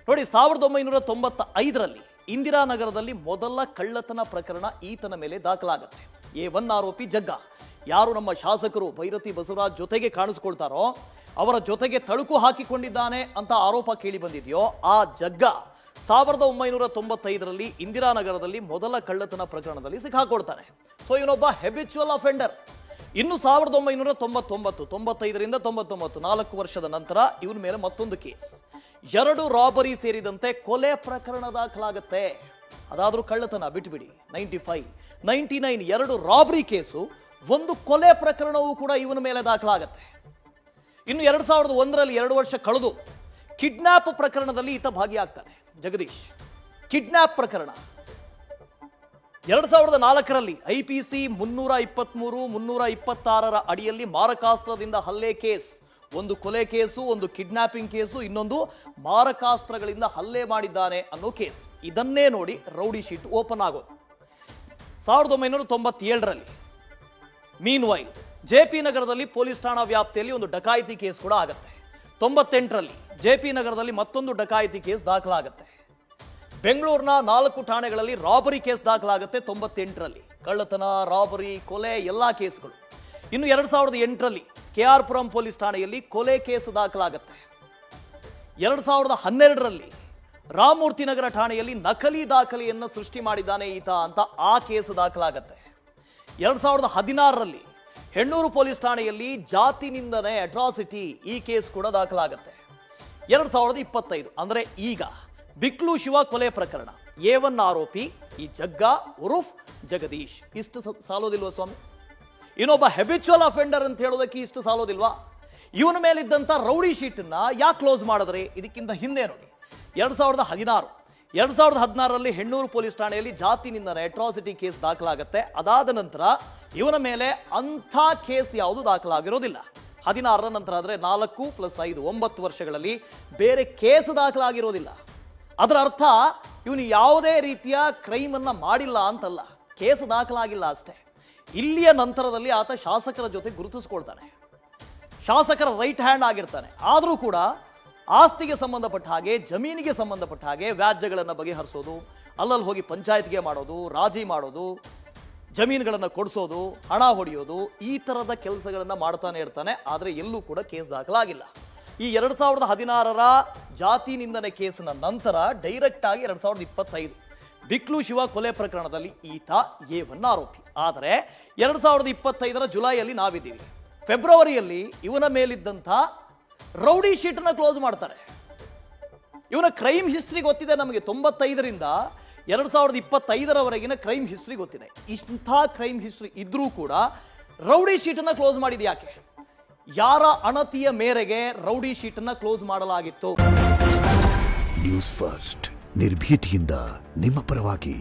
ನೋಡಿ 1995ರಲ್ಲಿ ಇಂದಿರಾನಗರದಲ್ಲಿ ಮೊದಲ ಕಳ್ಳತನ ಪ್ರಕರಣ ಈತನ ಮೇಲೆ ದಾಖಲಾಗುತ್ತೆ. A1 ಆರೋಪಿ ಜಗ್ಗ. ಯಾರು ನಮ್ಮ ಶಾಸಕರು ಭೈರತಿ ಬಸವರಾಜ್ ಜೊತೆಗೆ ಕಾಣಿಸ್ಕೊಳ್ತಾರೋ ಅವರ ಜೊತೆಗೆ ತಳುಕು ಹಾಕಿಕೊಂಡಿದ್ದಾನೆ ಅಂತ ಆರೋಪ ಕೇಳಿ ಬಂದಿದೆಯೋ ಆ ಜಗ್ಗ 1995ರಲ್ಲಿ ಇಂದಿರಾನಗರದಲ್ಲಿ ಮೊದಲ ಕಳ್ಳತನ ಪ್ರಕರಣದಲ್ಲಿ ಸಿಕ್ಕಾಕೊಳ್ತಾನೆ. ಸೊ ಇವನೊಬ್ಬ ಹೆಬಿಚುವಲ್ ಅಫೆಂಡರ್. ಇನ್ನು 1995ರಿಂದ 99 4 ವರ್ಷದ ನಂತರ ಇವನ ಮೇಲೆ ಮತ್ತೊಂದು ಕೇಸ್, 2 ರಾಬರಿ ಸೇರಿದಂತೆ ಕೊಲೆ ಪ್ರಕರಣ ದಾಖಲಾಗುತ್ತೆ. ಅದಾದ್ರೂ ಕಳ್ಳತನ ಬಿಟ್ಬಿಡಿ. 95, 99 2 ರಾಬರಿ ಕೇಸು, 1 ಕೊಲೆ ಪ್ರಕರಣವೂ ಕೂಡ ಇವನ ಮೇಲೆ ದಾಖಲಾಗುತ್ತೆ. ಇನ್ನು 2001ರಲ್ಲಿ 2 ವರ್ಷ ಕಳೆದು ಕಿಡ್ನಾಪ್ ಪ್ರಕರಣದಲ್ಲಿ ಈತ ಭಾಗಿಯಾಗ್ತಾನೆ. ಜಗದೀಶ್ ಕಿಡ್ನಾಪ್ ಪ್ರಕರಣ 2004ರಲ್ಲಿ IPC 323, 326ರ ಅಡಿಯಲ್ಲಿ ಮಾರಕಾಸ್ತ್ರದಿಂದ ಹಲ್ಲೆ ಕೇಸ್, 1 ಕೊಲೆ ಕೇಸು, 1 ಕಿಡ್ನಾಪಿಂಗ್ ಕೇಸು, ಇನ್ನೊಂದು ಮಾರಕಾಸ್ತ್ರಗಳಿಂದ ಹಲ್ಲೆ ಮಾಡಿದ್ದಾನೆ ಅನ್ನೋ ಕೇಸ್. ಇದನ್ನೇ ನೋಡಿ ರೌಡಿ ಶೀಟ್ ಓಪನ್ ಆಗೋದು. 1997ರಲ್ಲಿ ಮೀನ್ ವೈಲ್ JP ನಗರದಲ್ಲಿ ಪೊಲೀಸ್ ಠಾಣಾ ವ್ಯಾಪ್ತಿಯಲ್ಲಿ ಒಂದು ಡಕಾಯಿತಿ ಕೇಸ್ ಕೂಡ ಆಗುತ್ತೆ. 98ರಲ್ಲಿ JP ನಗರದಲ್ಲಿ ಮತ್ತೊಂದು ಡಕಾಯಿತಿ ಕೇಸ್ ದಾಖಲಾಗುತ್ತೆ. ಬೆಂಗಳೂರಿನ 4 ಠಾಣೆಗಳಲ್ಲಿ ರಾಬರಿ ಕೇಸ್ ದಾಖಲಾಗುತ್ತೆ. 98ರಲ್ಲಿ ಕಳ್ಳತನ, ರಾಬರಿ, ಕೊಲೆ ಎಲ್ಲ ಕೇಸ್ಗಳು. ಇನ್ನು 2008ರಲ್ಲಿ KR ಪುರಂ ಪೊಲೀಸ್ ಠಾಣೆಯಲ್ಲಿ ಕೊಲೆ ಕೇಸ್ ದಾಖಲಾಗುತ್ತೆ. 2012ರಲ್ಲಿ ರಾಮಮೂರ್ತಿ ನಗರ ಠಾಣೆಯಲ್ಲಿ ನಕಲಿ ದಾಖಲೆಯನ್ನು ಸೃಷ್ಟಿ ಮಾಡಿದ್ದಾನೆ ಈತ ಅಂತ ಆ ಕೇಸ್ ದಾಖಲಾಗುತ್ತೆ. 2016ರಲ್ಲಿ ಹೆಣ್ಣೂರು ಪೊಲೀಸ್ ಠಾಣೆಯಲ್ಲಿ ಜಾತಿ ನಿಂದನೆ, ಅಟ್ರಾಸಿಟಿ, ಈ ಕೇಸ್ ಕೂಡ ದಾಖಲಾಗುತ್ತೆ. 2025 ಅಂದ್ರೆ ಈಗ ಬಿಕ್ಲು ಶಿವ ಕೊಲೆ ಪ್ರಕರಣ, A1 ಆರೋಪಿ ಈ ಜಗ್ಗ ಉರುಫ್ ಜಗದೀಶ್. ಇಷ್ಟು ಸಾಲೋದಿಲ್ವಾ ಸ್ವಾಮಿ? ಇನ್ನೊಬ್ಬ ಹೆಬಿಚುವಲ್ ಅಫೆಂಡರ್ ಅಂತ ಹೇಳೋದಕ್ಕೆ ಇಷ್ಟು ಸಾಲೋದಿಲ್ವಾ? ಇವನ ಮೇಲಿದ್ದಂಥ ರೌಡಿ ಶೀಟನ್ನ ಯಾಕೆ ಕ್ಲೋಸ್ ಮಾಡಿದ್ರೆ? ಇದಕ್ಕಿಂತ ಹಿಂದೆ ನೋಡಿ 2016ರಲ್ಲಿ ಹೆಣ್ಣೂರು ಪೊಲೀಸ್ ಠಾಣೆಯಲ್ಲಿ ಜಾತಿ ನಿಂದನೆ, ಅಟ್ರಾಸಿಟಿ ಕೇಸ್ ದಾಖಲಾಗುತ್ತೆ. ಅದಾದ ನಂತರ ಇವನ ಮೇಲೆ ಅಂಥ ಕೇಸ್ ಯಾವುದು ದಾಖಲಾಗಿರೋದಿಲ್ಲ. 16ರ ನಂತರ ಆದರೆ 4 + 5 9 ವರ್ಷಗಳಲ್ಲಿ ಬೇರೆ ಕೇಸ್ ದಾಖಲಾಗಿರೋದಿಲ್ಲ. ಅದರ ಅರ್ಥ ಇವನು ಯಾವುದೇ ರೀತಿಯ ಕ್ರೈಮ್ ಅನ್ನ ಮಾಡಿಲ್ಲ ಅಂತಲ್ಲ, ಕೇಸ್ ದಾಖಲಾಗಿಲ್ಲ ಅಷ್ಟೇ. ಇಲ್ಲಿಯ ನಂತರದಲ್ಲಿ ಆತ ಶಾಸಕರ ಜೊತೆ ಗುರುತಿಸ್ಕೊಳ್ತಾನೆ, ಶಾಸಕರ ರೈಟ್ ಹ್ಯಾಂಡ್ ಆಗಿರ್ತಾನೆ. ಆದರೂ ಕೂಡ ಆಸ್ತಿಗೆ ಸಂಬಂಧಪಟ್ಟ ಹಾಗೆ, ಜಮೀನಿಗೆ ಸಂಬಂಧಪಟ್ಟ ಹಾಗೆ ವ್ಯಾಜ್ಯಗಳನ್ನು ಬಗೆಹರಿಸೋದು, ಅಲ್ಲಲ್ಲಿ ಹೋಗಿ ಪಂಚಾಯತ್ಗೆ ಮಾಡೋದು, ರಾಜಿ ಮಾಡೋದು, ಜಮೀನುಗಳನ್ನು ಕೊಡಿಸೋದು, ಹಣ ಹೊಡೆಯೋದು, ಈ ಥರದ ಕೆಲಸಗಳನ್ನು ಮಾಡ್ತಾನೆ ಇರ್ತಾನೆ. ಆದರೆ ಎಲ್ಲೂ ಕೂಡ ಕೇಸ್ ದಾಖಲಾಗಿಲ್ಲ. ಈ 2016ರ ಜಾತಿ ನಿಂದನೆ ಕೇಸಿನ ನಂತರ ಡೈರೆಕ್ಟ್ ಆಗಿ 2025 ಬಿಕ್ಲು ಶಿವ ಕೊಲೆ ಪ್ರಕರಣದಲ್ಲಿ ಈತ A1 ಆರೋಪಿ. ಆದರೆ 2025ರ ಜುಲೈಯಲ್ಲಿ ನಾವಿದ್ದೀವಿ. ಫೆಬ್ರವರಿಯಲ್ಲಿ ಇವನ ಮೇಲಿದ್ದಂಥ ರೌಡಿ ಶೀಟನ್ನ ಕ್ಲೋಸ್ ಮಾಡ್ತಾರೆ. ಇವನ ಕ್ರೈಮ್ ಹಿಸ್ಟ್ರಿ ಗೊತ್ತಿದೆ ನಮಗೆ. 95ರಿಂದ 2025ರವರೆಗಿನ ಕ್ರೈಮ್ ಹಿಸ್ಟ್ರಿ ಗೊತ್ತಿದೆ. ಇಂಥ ಕ್ರೈಮ್ ಹಿಸ್ಟ್ರಿ ಇದ್ರೂ ಕೂಡ ರೌಡಿ ಶೀಟನ್ನ ಕ್ಲೋಸ್ ಮಾಡಿದ ಯಾಕೆ? ಯಾರ ಅಣತಿಯ ಮೇರೆಗೆ ರೌಡಿ ಶೀಟನ್ನ ಕ್ಲೋಸ್ ಮಾಡಲಾಗಿತ್ತು? ನ್ಯೂಸ್ ಫಸ್ಟ್, ನಿರ್ಭೀತಿಯಿಂದ ನಿಮ್ಮ ಪರವಾಗಿ.